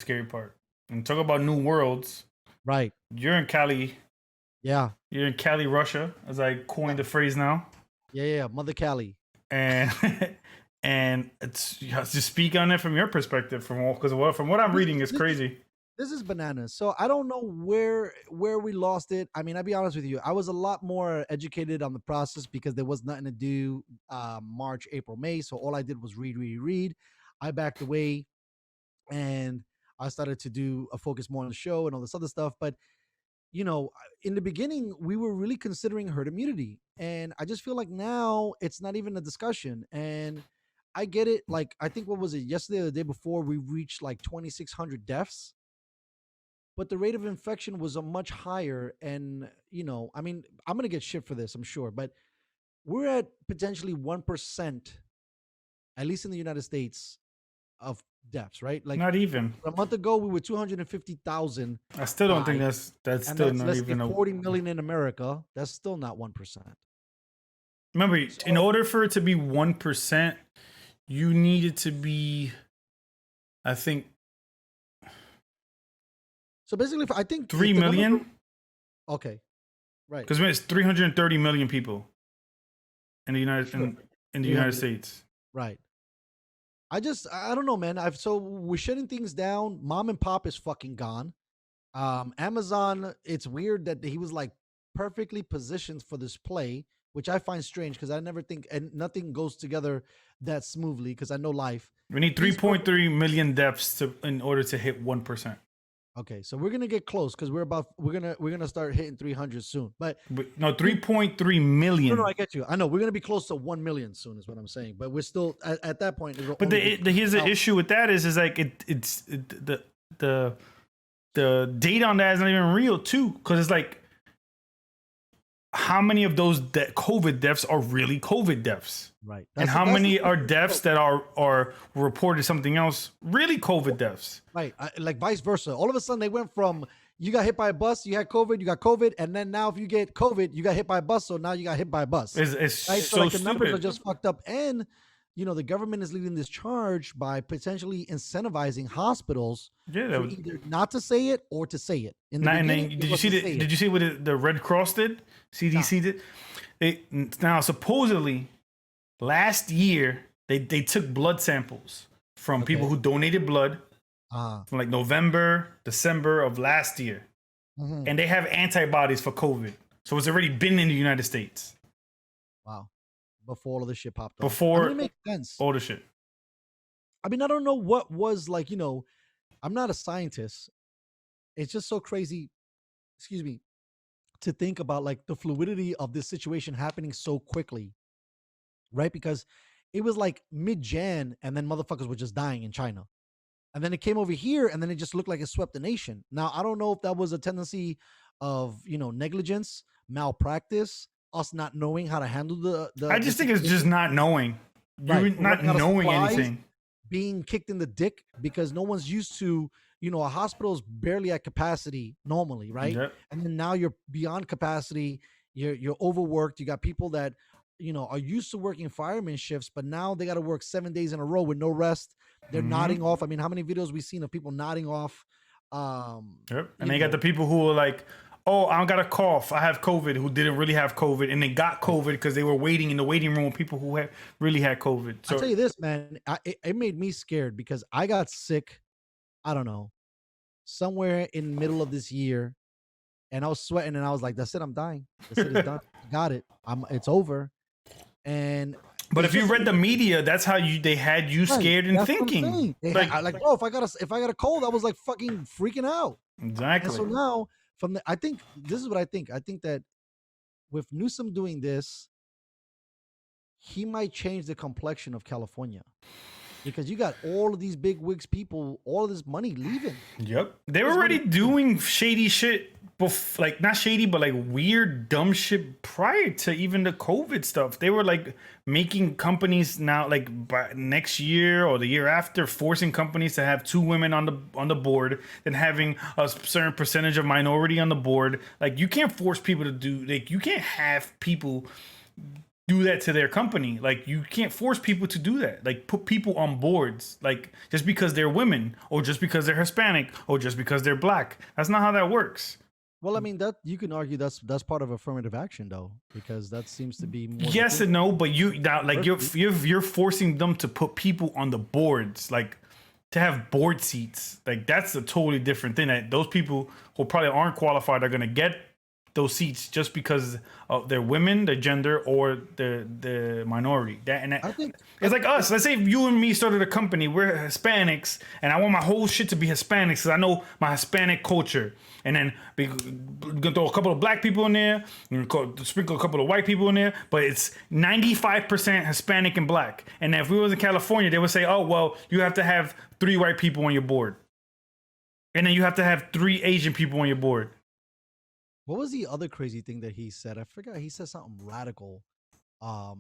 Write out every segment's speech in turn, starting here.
scary part. And talk about new worlds. Right. You're in Cali. Yeah. You're in Cali, Russia, as I coined the phrase now. Yeah. Mother Cali. And and it's you have to speak on it from your perspective, from what I'm reading is crazy. This is bananas. So I don't know where we lost it. I mean, I'll be honest with you. I was a lot more educated on the process because there was nothing to do March, April, May. So all I did was read. I backed away and I started to do a focus more on the show and all this other stuff. But in the beginning, we were really considering herd immunity. And I just feel like now it's not even a discussion. And I get it. Like, I think, what was it, yesterday or the day before, we reached like 2,600 deaths, but the rate of infection was a much higher. And, I mean, I'm going to get shit for this, I'm sure, but we're at potentially 1%, at least in the United States, of deaths, right? Like, Not even a month ago, we were 250,000. I still don't think that's still not even 40 million in America. That's still not 1%. Remember, in order for it to be 1%, you needed to be, I think. So basically, I think 3 million. Okay, right. Because it's 330 million people in the United States. Right. I don't know, man. So we're shutting things down. Mom and pop is fucking gone. Amazon, it's weird that he was like perfectly positioned for this play, which I find strange because I never think, and nothing goes together that smoothly because I know life. We need 3.3 million deaths in order to hit 1%. Okay, so we're gonna get close because we're gonna start hitting 300 soon. But no, 3.3 million. No, I get you. I know we're gonna be close to 1 million soon, is what I'm saying. But we're still at that point. But here's the issue with that is like the data on that is not even real too, because it's like, how many of those COVID deaths are really COVID deaths? Right. And how many are deaths that are reported something else, really COVID deaths? Right. Like vice versa. All of a sudden they went from, you got hit by a bus, you had COVID, you got COVID, and then now if you get COVID, you got hit by a bus, so now you got hit by a bus. It's right? so like stupid. The numbers are just fucked up. And the government is leading this charge by potentially incentivizing hospitals either not to say it or to say it. Did you see what the Red Cross did? CDC did? Now supposedly last year they took blood samples from people who donated blood from like November, December of last year. Mm-hmm. And they have antibodies for COVID. So it's already been in the United States. Wow. Before all of this shit popped up. Before it makes sense. All the shit. I mean, I don't know what was like, I'm not a scientist. It's just so crazy, excuse me, to think about like the fluidity of this situation happening so quickly, right? Because it was like mid-Jan and then motherfuckers were just dying in China. And then it came over here and then it just looked like it swept the nation. Now, I don't know if that was a tendency of, negligence, malpractice, us not knowing how to handle the I just think it's just not knowing. You're not knowing anything. Being kicked in the dick because no one's used to, a hospital's barely at capacity normally, right? Yep. And then now you're beyond capacity, you're overworked. You got people that, are used to working fireman shifts, but now they got to work 7 days in a row with no rest. They're nodding off. I mean, how many videos we've seen of people nodding off? Yep. And they got the people who are like, oh, I got a cough, I have COVID, who didn't really have COVID, and they got COVID because they were waiting in the waiting room with people who really had COVID. So I'll tell you this, man, it made me scared because I got sick, I don't know, somewhere in the middle of this year, and I was sweating, and I was like, that's it, I'm dying. That's it, it's done. Got it. It's over. But if you read the media, that's how they had you scared and thinking. Bro, if I got a cold, I was like fucking freaking out. Exactly. And so now, I think this is what I think. I think that with Newsom doing this, he might change the complexion of California because you got all of these big wigs people, all of this money leaving. Yep. They were already doing shady shit, like not shady, but like weird, dumb shit prior to even the COVID stuff. They were like making companies now, like by next year or the year after, forcing companies to have 2 women on the board, then having a certain percentage of minority on the board. Like you can't force people to do, like you can't have people do that to their company. Like, you can't force people to do that. Like, put people on boards, like, just because they're women or just because they're Hispanic or just because they're black. That's not how that works. Well, I mean that you can argue that's part of affirmative action though, because that seems to be more. Yes and no, but you now, like, Diversity. you're forcing them to put people on the boards, like, to have board seats. Like, that's a totally different thing. That those people who probably aren't qualified are gonna get those seats just because of their women, their gender, or the minority. I think It's like us. Let's say if you and me started a company, we're Hispanics, and I want my whole shit to be Hispanics because I know my Hispanic culture. And then we're gonna throw a couple of black people in there, and sprinkle a couple of white people in there, but it's 95% Hispanic and black. And if we was in California, they would say, "Oh, well, you have to have 3 white people on your board, and then you have to have 3 Asian people on your board." what was the other crazy thing that he said? I forgot. He said something radical. I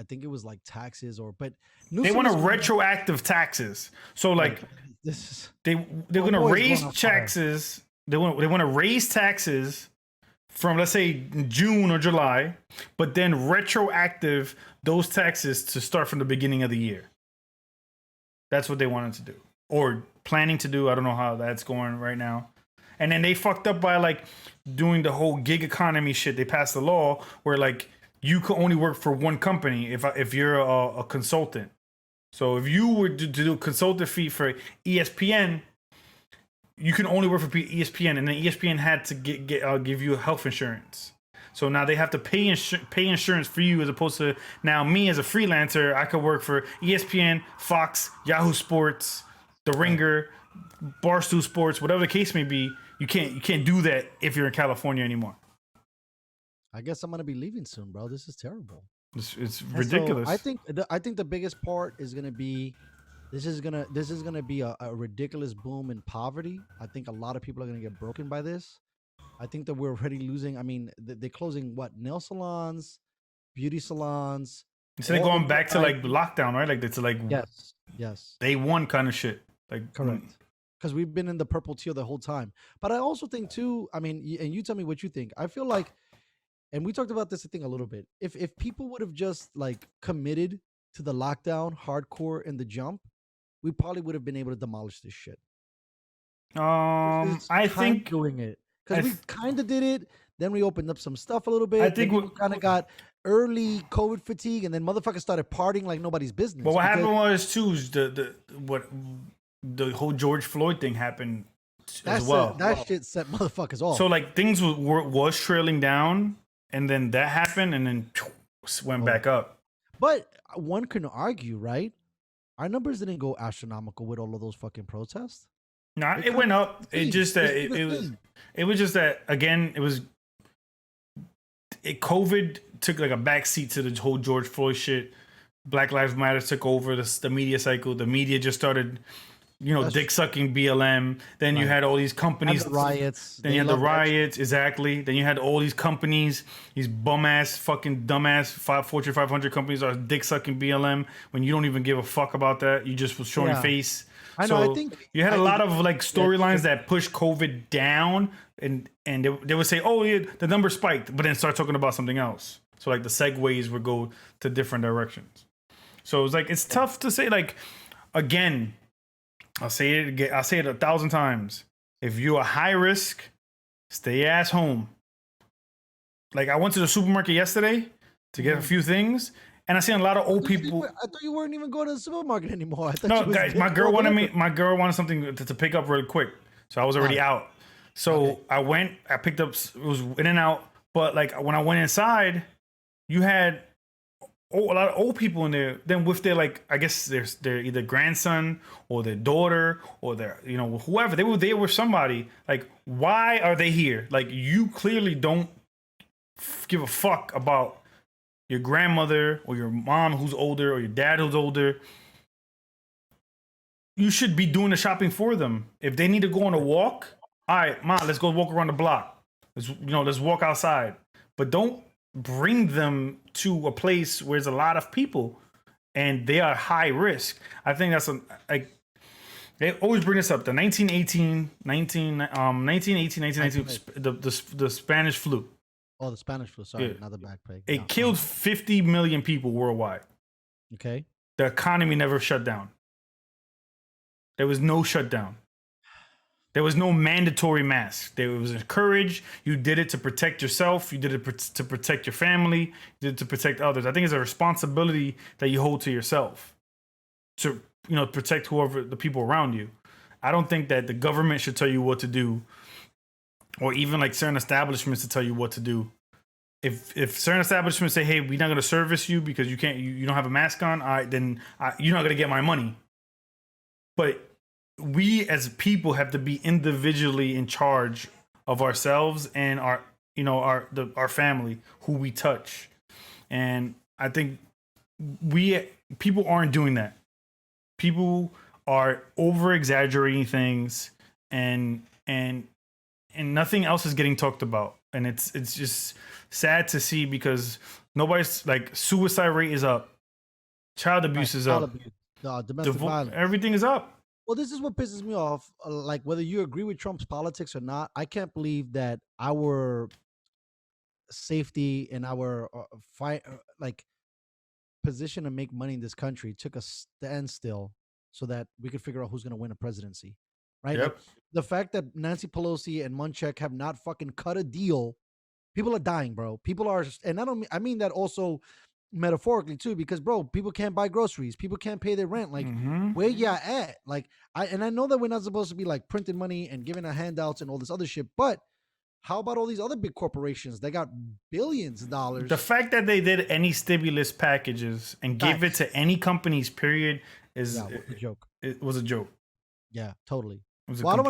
think it was like taxes but They Newsom want is to gonna- retroactive taxes. So, like, this is they're Oh, gonna boy, it's raise going on fire. taxes. They want to raise taxes from, let's say, June or July, but then retroactive those taxes to start from the beginning of the year. That's what they wanted to do, or planning to do. I don't know how that's going right now. And then they fucked up by, like, doing the whole gig economy shit. They passed a law where, like, you could only work for one company if you're a consultant. So if you were to do a consultant fee for ESPN, you can only work for ESPN, and then ESPN had to give you health insurance. So now they have to pay insurance for you, as opposed to now me as a freelancer. I could work for ESPN, Fox, Yahoo Sports, The Ringer, Barstool Sports, whatever the case may be. You can't do that if you're in California anymore. I guess I'm gonna be leaving soon, bro. This is terrible. It's And so ridiculous. I think the biggest part is gonna be this is gonna be a ridiculous boom in poverty. I think a lot of people are gonna get broken by this. I think that we're already losing. I mean, they're closing what, nail salons, beauty salons. Instead of all going indoor back to, like, dining. lockdown, right? Like, it's like Yes, day one kind of shit. Like, correct. Because we've been in the purple tier the whole time. But I also think too. I mean, and you tell me what you think. I feel like, and we talked about this, I think, a little bit. If people would have just like committed to the lockdown hardcore in the jump, we probably would have been able to demolish this shit. I think doing it I because we th- kind of did it. Then we opened up some stuff a little bit. I think we what- kind of got early COVID fatigue, and then motherfuckers started partying like nobody's business. But what because happened was too is the whole George Floyd thing happened as well. that shit set motherfuckers off. So, like, things was trailing down, and then that happened, and then went back up. But one can argue, right? Our numbers didn't go astronomical with all of those fucking protests. No, It it went kinda up. It just that It's it the was thing. it was just that, again, COVID took, like, a backseat to the whole George Floyd shit. Black Lives Matter took over the media cycle. The media just started, dick sucking BLM. Then you Right. had all these And companies. the riots. Then They you had the love that shit. riots, exactly. Then you had all these companies, these bum ass, fucking dumbass Fortune 500 companies are dick sucking BLM when you don't even give a fuck about that. You just was showing your Yeah. face. I know, I So think- you had I a lot think- of, like, storylines that push COVID down, and they would say, "Oh, yeah, the number spiked," but then start talking about something else. So, like, the segues would go to different directions. So it's like, it's tough to say. Like, again, I'll say it again. I'll say it 1,000 times. If you're a high risk, stay your ass home. Like, I went to the supermarket yesterday to get a few things, and I seen a lot of old people. I thought you weren't even going to the supermarket anymore. I thought No, you was guys, my getting girl all wanted delivered. my girl wanted something to pick up real quick, so I was already out. So Okay. I went, I picked up. It was in and out, but, like, when I went inside, you had a lot of old people in there. Then with their, like, I guess their either grandson or their daughter or their, whoever they were somebody. Like, why are they here? Like, you clearly don't give a fuck about your grandmother or your mom who's older or your dad who's older. You should be doing the shopping for them. If they need to go on a walk, all right, Ma, let's go walk around the block. Let's walk outside. But don't bring them to a place where there's a lot of people and they are high risk. I think that's they always bring this up. The 1918, the Spanish flu. Oh, the Spanish flu. Sorry, Yeah. not the backpack. It No. killed 50 million people worldwide. Okay. The economy never shut down. There was no shutdown. There was no mandatory mask. There was encouraged. You did it to protect yourself. You did it to protect your family. You did it to protect others. I think it's a responsibility that you hold to yourself to, protect whoever the people around you. I don't think that the government should tell you what to do, or even like certain establishments to tell you what to do. If certain establishments say, "Hey, we're not going to service you because you don't have a mask on," then you're not going to get my money. But we as people have to be individually in charge of ourselves and our family, who we touch. And I think people aren't doing that. People are over exaggerating things, and nothing else is getting talked about. And it's just sad to see, because nobody's like, suicide rate is up, child abuse is up, Domestic violence. everything is up. Well, this is what pisses me off. Like, whether you agree with Trump's politics or not, I can't believe that our safety and our position to make money in this country took a standstill so that we could figure out who's going to win a presidency, right? Yep. Like, the fact that Nancy Pelosi and Munchak have not fucking cut a deal, people are dying, bro. People are, and I mean that also metaphorically too, because bro, people can't buy groceries, people can't pay their rent. Like, where ya at? Like, I know that we're not supposed to be like printing money and giving out handouts and all this other shit, but how about all these other big corporations? They got billions of dollars. The fact that they did any stimulus packages and gave it to any companies, period, is a joke. It was a joke. Yeah, totally. It was Well, I don't